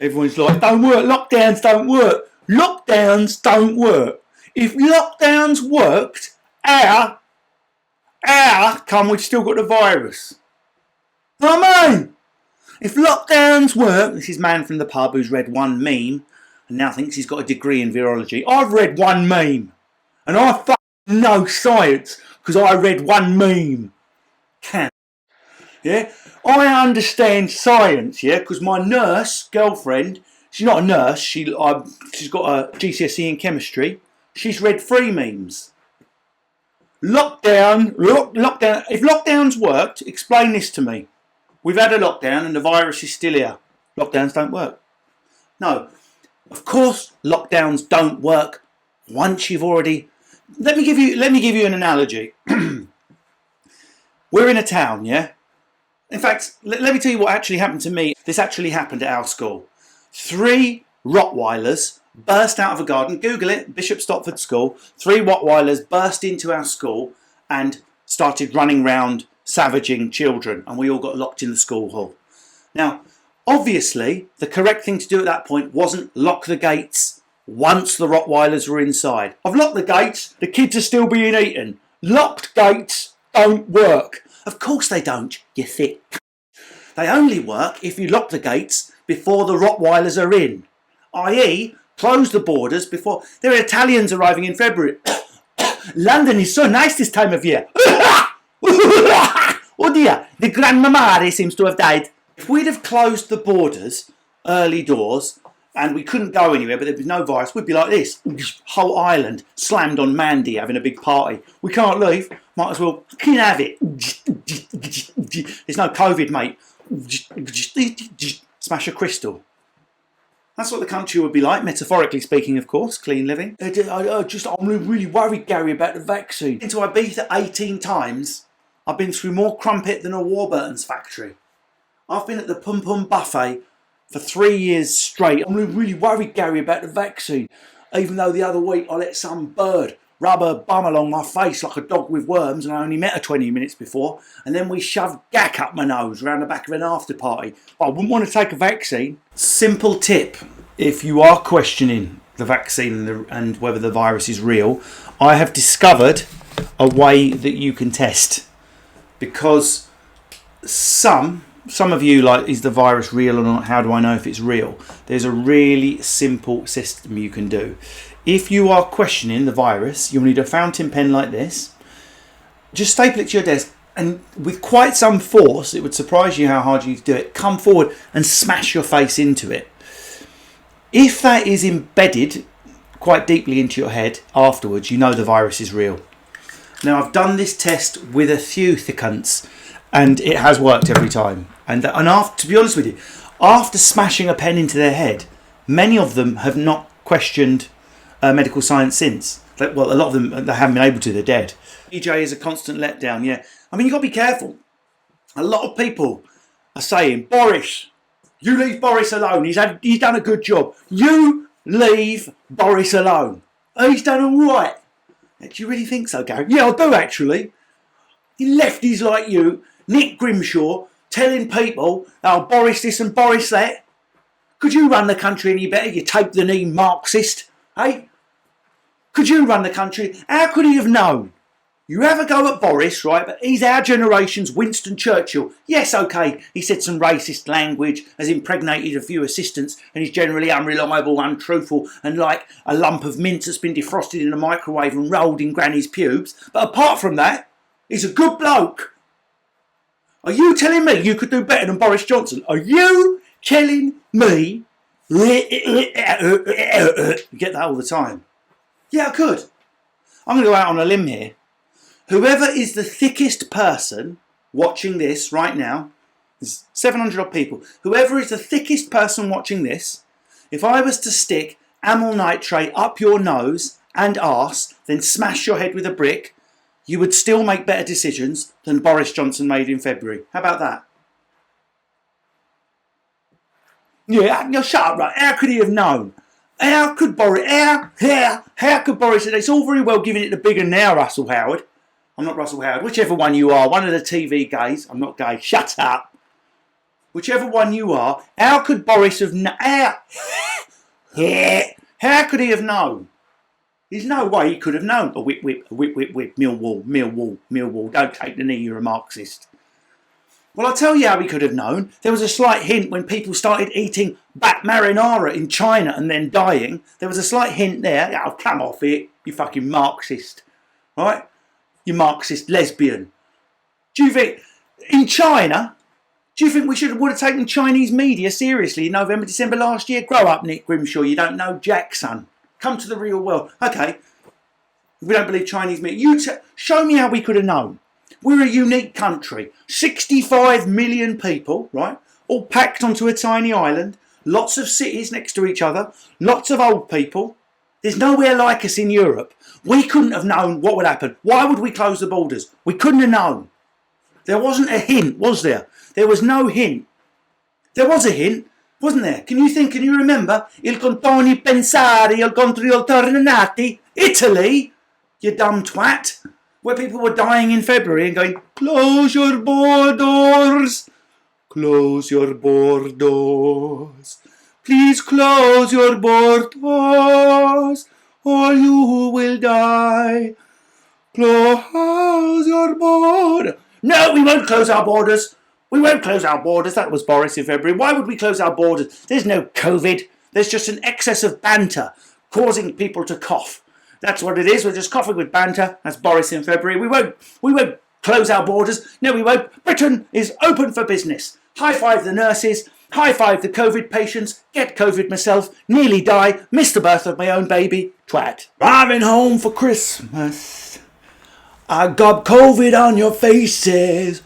Everyone's like, don't work, lockdowns don't work. Lockdowns don't work. If lockdowns worked, how come we've still got the virus? I mean, if lockdowns work, this is man from the pub who's read one meme and now thinks he's got a degree in virology. I've read one meme and I fucking know science because I read one meme. Yeah, I understand science, yeah, because my nurse girlfriend, she's not a nurse, she's got a GCSE in chemistry, she's read 3 memes. Lockdown, if lockdowns worked, explain this to me. We've had a lockdown and the virus is still here. Lockdowns don't work. No, of course lockdowns don't work once you've already... Let me give you an analogy. We're in a town, yeah? In fact, let me tell you what actually happened to me. This actually happened at our school. 3 Rottweilers burst out of a garden. Google it, Bishop Stopford School. 3 Rottweilers burst into our school and started running round savaging children. And we all got locked in the school hall. Now, obviously, the correct thing to do at that point wasn't lock the gates once the Rottweilers were inside. I've locked the gates. The kids are still being eaten. Locked gates don't work. Of course they don't, you thick. They only work if you lock the gates before the Rottweilers are in. I.e., close the borders before... There are Italians arriving in February. London is so nice this time of year. Oh dear, the grandmamare seems to have died. If we'd have closed the borders, early doors, and we couldn't go anywhere, but there was no virus, we'd be like this. Whole island slammed on Mandy having a big party. We can't leave. Might as well have it. There's no COVID, mate. Smash a crystal. That's what the country would be like, metaphorically speaking, of course. Clean living. I'm really worried, Gary, about the vaccine. Into Ibiza 18 times. I've been through more crumpet than a Warburton's factory. I've been at the Pum Pum Buffet for 3 years straight. I'm really worried, Gary, about the vaccine. Even though the other week I let some bird rub her bum along my face like a dog with worms and I only met her 20 minutes before. And then we shoved gack up my nose around the back of an after party. I wouldn't want to take a vaccine. Simple tip. If you are questioning the vaccine and whether the virus is real, I have discovered a way that you can test. Because some of you like, is the virus real or not? How do I know if it's real? There's a really simple system you can do. If you are questioning the virus, you'll need a fountain pen like this. Just staple it to your desk and with quite some force, it would surprise you how hard you need to do it. Come forward and smash your face into it. If that is embedded quite deeply into your head afterwards, you know the virus is real. Now, I've done this test with a few thickants and it has worked every time. And after, to be honest with you, after smashing a pen into their head, many of them have not questioned medical science since. Well, a lot of them, they haven't been able to, they're dead. EJ is a constant letdown, yeah. I mean, you've got to be careful. A lot of people are saying, Boris, you leave Boris alone. He's done a good job. You leave Boris alone. He's done all right. Do you really think so, Gary? Yeah, I do, actually. Lefties like you, Nick Grimshaw, telling people, oh, Boris this and Boris that. Could you run the country any better, you tape-the-knee Marxist? Hey? Could you run the country? How could he have known? You have a go at Boris, right, but he's our generation's Winston Churchill. Yes, OK, he said some racist language, has impregnated a few assistants, and he's generally unreliable, untruthful, and like a lump of mint that's been defrosted in a microwave and rolled in Granny's pubes. But apart from that, he's a good bloke. Are you telling me you could do better than Boris Johnson? Are you telling me? You get that all the time. Yeah, I could. I'm going to go out on a limb here. Whoever is the thickest person watching this right now, there's 700 odd people, whoever is the thickest person watching this, if I was to stick amyl nitrate up your nose and arse, then smash your head with a brick, you would still make better decisions than Boris Johnson made in February. How about that? Yeah, shut up, right? How could he have known? How could Boris, how could Boris, it's all very well giving it the bigger now, Russell Howard. I'm not Russell Howard, whichever one you are, one of the TV gays. I'm not gay, shut up. whichever one you are, how could Boris have how could he have known? There's no way he could have known. Oh, whip, Millwall, don't take the knee, you're a Marxist. Well, I'll tell you how he could have known. There was a slight hint when people started eating bat marinara in China and then dying. There was a slight hint there. Oh, come off it, you fucking Marxist. Right? You Marxist lesbian. Do you think, in China, do you think we would have taken Chinese media seriously in November, December last year? Grow up, Nick Grimshaw, you don't know Jack, son. Come to the real world. Okay, we don't believe Chinese media. Show me how we could have known. We're a unique country. 65 million people, right? All packed onto a tiny island. Lots of cities next to each other. Lots of old people. There's nowhere like us in Europe. We couldn't have known what would happen. Why would we close the borders? We couldn't have known. There wasn't a hint, was there? There was no hint. There was a hint, wasn't there? Can you remember? Il contoni pensare, il contri alternati. Italy, you dumb twat. Where people were dying in February and going, close your borders. Close your borders. Please close your borders or you will die. Close your borders. No, we won't close our borders. We won't close our borders. That was Boris in February. Why would we close our borders? There's no COVID. There's just an excess of banter causing people to cough. That's what it is. We're just coughing with banter. That's Boris in February. We won't close our borders. No, we won't. Britain is open for business. High five the nurses. High five the COVID patients. Get COVID myself. Nearly die. Missed the birth of my own baby. Twat. Driving home for Christmas. I got COVID on your faces.